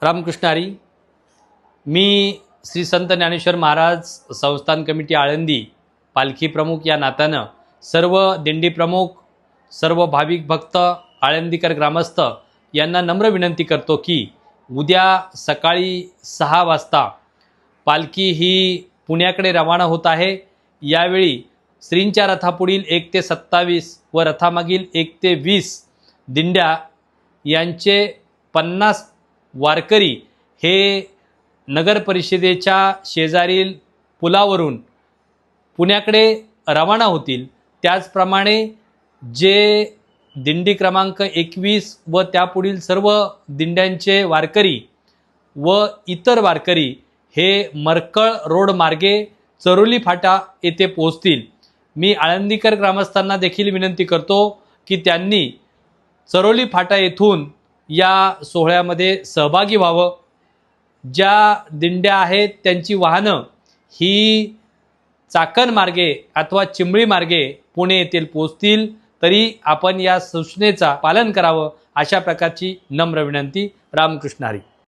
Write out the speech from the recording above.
रामकृष्ण हरी. मी श्री संत ज्ञानेश्वर महाराज संस्थान कमिटी आळंदी पालखी प्रमुख या नात्यानं सर्व दिंडी प्रमुख, सर्व भाविक भक्त, आळंदीकर ग्रामस्थ यांना नम्र विनंती करतो की उद्या सकाळी 6 वाजता पालखी ही पुण्याकडे रवाना होत आहे. यावेळी श्रींच्या रथापुढील 1 ते 27 व रथामागील 1 ते 20 दिंड्या यांचे 50 वारकरी हे नगर परिषदेच्या शेजारील पुलावरून पुण्याकडे रवाना होतील. त्याचप्रमाणे जे दिंडी क्रमांक 21 व त्यापुढील सर्व दिंड्यांचे वारकरी व इतर वारकरी हे मरकळ रोड मार्गे चरोली फाटा येथे पोहोचतील. मी आळंदीकर ग्रामस्थांना देखील विनंती करतो की त्यांनी चरोली फाटा येथून या सोहळ्यामध्ये सहभागी व्हावं. ज्या दिंड्या आहेत त्यांची वाहनं ही चाकण मार्गे अथवा चिंबळी मार्गे पुणे येथील पोहोचतील, तरी आपण या सूचनेचा पालन करावं अशा प्रकारची नम्र विनंती. रामकृष्ण हरी.